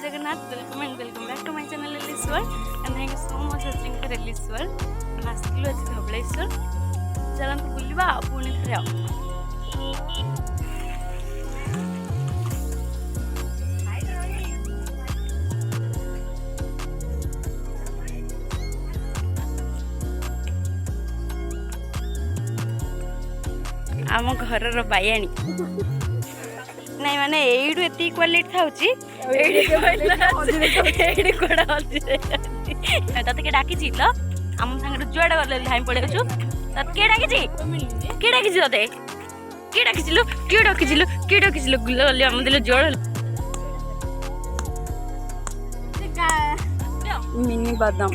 Jagannath, welcome and welcome back to my channel Ellis World, and thank you so much for watching for Ellis World. I'm asking you to Dhableshwar. चलते बुलवा पुणी थे आम घर बायाणी नहीं माने edu एति क्वालिटी थाउची एडी कोडा तते के डाकी छी ल आम संगे जुआडा गले धाई पड़े छु तत के डाकी छी तते के डाकी छी लो गुल्ला हम दिलो जोड़ मिनी बादाम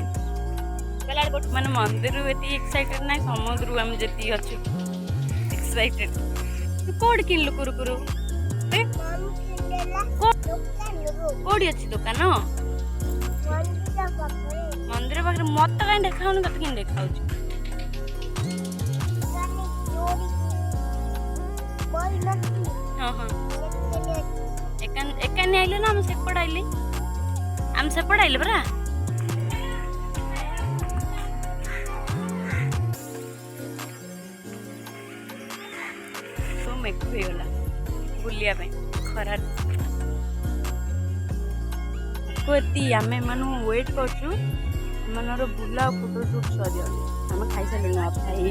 माने मंदिर एति एक्साइटेड नहीं समुद्र हम जेती अछि एक्साइटेड कोड किन लो कुरकुरु कोडी अच्छी दुकान मंदिर पाखे मत कहीं देखा तक कि देखा हाँ हाँ एकानी आइले ना हम सेपट आइले परा तो मेघ होगला बुलिया खरा एति आम मान वेट करछु मनर बुला फोटो शूट सरी आम खाई सारे खाई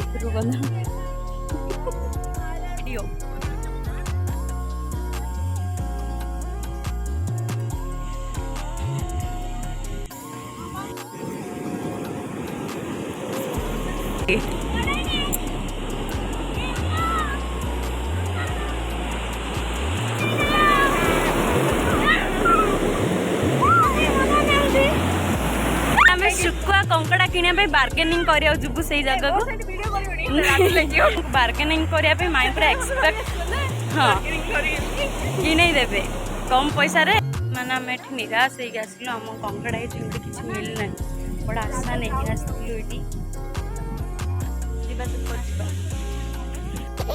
एथरू गंदा वीडियो शुकुआ कंकड़ा किने बार्गेनिंग करिया जुबु से जगह को बार्गेनिंग करिया माई पूरा एक्सपेक्ट हाँ कि नहीं देबे कम पैसा रे माने आम एठी निराश होइक आसलु आम कंकड़ा ही चिंता किसी मिल ना बड़ा आशा नहीं आसलु एठी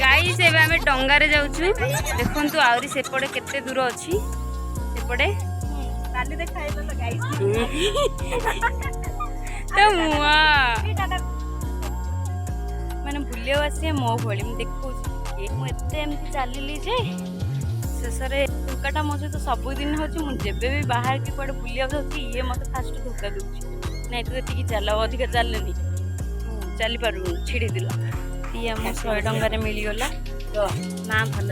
गाइस एबे आमे डंगारे जाउछु देखंतु आउरी सेपड़े केते दूर अछि सेपड़े काली देखाइलो तो गाइस तो मुआ मैंने बुले आसी मो भली देखो एमती चलली जे शेषे धोकाटा मो सहित सबुदिन होबे भी बाहर की कड़े बुलिया ये मत फास्ट धोका दूसरी नहीं तो ये चल अधिक चलनी चली पार छिड़ी दिल ती आम 100 टंकार मिलगला तो ना भल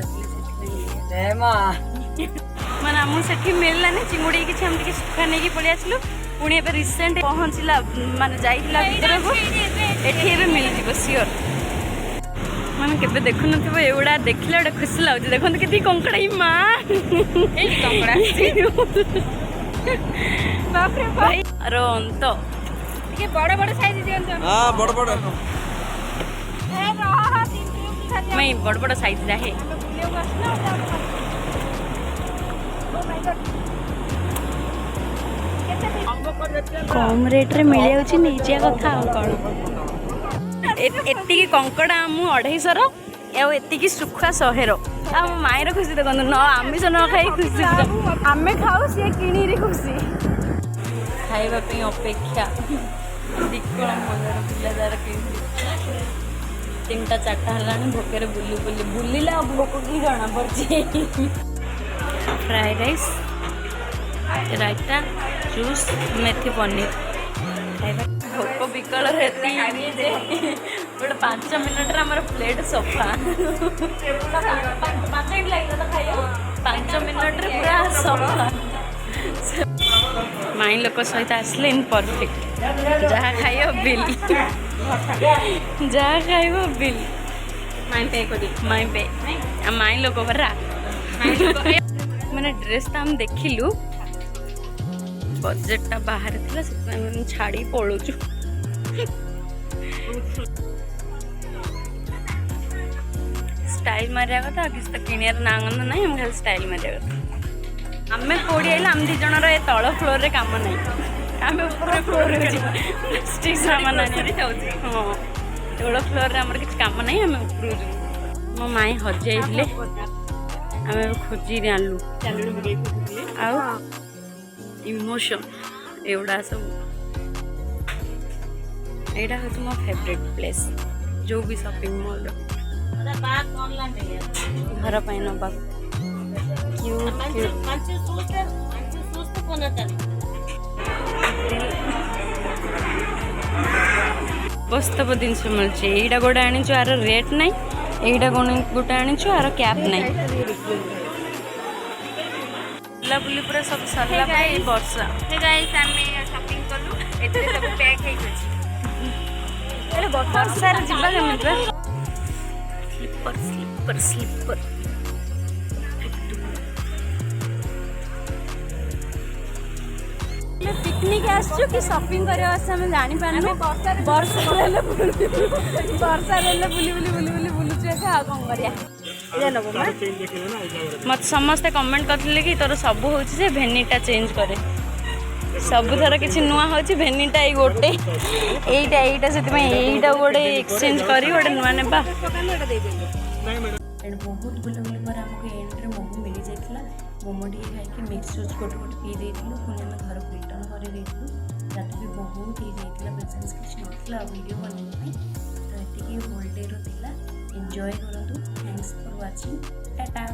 माने आम से मिललानी चिंगुड़ी किसी आम सुखा नहीं पलि आसलु पुणी ए रिसेंट पहुँचला माने जाइला भीतर को एठी एबे मिल जिवो सियोर माने केबे देखु नथिबो एउडा देखिला ओडा खुशी लागु देखन केती कंकड़ा ई मां ए कंकड़ा बाप रे भाई अरे अंत के बड़ साइज दियन हां बड़ ए रहा 3 मैं बड़ साइज रहे कम रेट रे मिल जाउछि नीचे कथा कौन एति कंकड़ा मु 250 एति सुखा 100 आ माईर खुशी देखो न आमिष न खाई खुशी आमे खाऊ सी किणी रे खुशी खाइबा पे अपेक्षा दिकळ मनर पिलादार के 3टा 4टा हलानी भोकेरे बुलिला भोक की जणा पड़छि फ्राइड राइस रायता जूस मेथी पनीर भोक विकल गोटे 5 मिनट आम प्लेट सफा 5 मिनट लगे तो खाई 5 मिनट पूरा सफा माई लोक सहित आसले इन परफेक्ट जहाँ खाइब बिल जहाँ खाइब बिल माई पे माई लोक बरा मैंने ड्रेस तो हम देखिलु बजेटा बाहर थिला से छाड़ी पळुचु स्टाइल मारिया कथा किसी तो किनियार नांगन नहीं हम खाली स्टाइल मारिया कथा आमे कोडी आइला हम 2 जणर ए तळ फ्लोर रे काम नहीं आमे ऊपर फ्लोर रे प्लास्टिक सामान आनी जाउछी हां तळ फ्लोर रे हमर किछ काम नहीं हम ऊपर मो माई हज जाइले आमे खोजी रे आलू ଆଉ ଇମୋସନ୍ ଏଗୁଡ଼ା ସବୁ ଏଇଟା ହେଉଛି ମୋ ଫେଭରେଟ୍ ପ୍ଲେସ୍ ଯେଉଁ ବି ସପିଂ ମଲ୍ର घर ପାଇଁ ନେବାକୁ ବସ୍ତବ ଜିନିଷ ମିଳୁଛି ଏଇଟା ଗୋଟେ ଆଣିଛୁ ଆର ରେଟ୍ ନାହିଁ ଏଇଟା ଗୋଟେ ଆଣିଛୁ ଆର କ୍ୟାପ୍ ନାହିଁ ବୁଲାବୁଲି ପୁରା ସବୁ ସରିଲା ପାଇଁ ବର୍ଷା ଆମେ ସପିଂ କଲୁ ଏଥିରେ ସବୁ ପ୍ୟାକ୍ ହେଇଛି ବର୍ଷାରେ ଯିବା କେମିତି ବା स्लीपर स्लीपर स्लीपर पिकनिक आसचु कि शॉपिंग करे आसे हम जानि पानु वर्षा रेले बुली बुली बुलुछु एका आ कोन करिया मत समस्त कमेंट करथिले कि तोर सब होछि जे भेनिटा चेंज करे सब थर किसी नुआ होछि भेनिटा ई गोटे एइटा सेति में एइटा गोटे एक्सचेंज करी गोटे नुआ नेबा बहुत बुलाबुली पर आमको एंड्रे मोमो मिली जाइए मोमो टी खाई मिक्स जूस गोटे गोटे पी देलु पुणी आम घर को रिटर्न कर रात भी बहुत हो जाता पेसेंस किसी ना वीडियो बनवाई तो ये होल डे रा एंजॉय करूँ थैंक्स फॉर वाचिंग टाटा।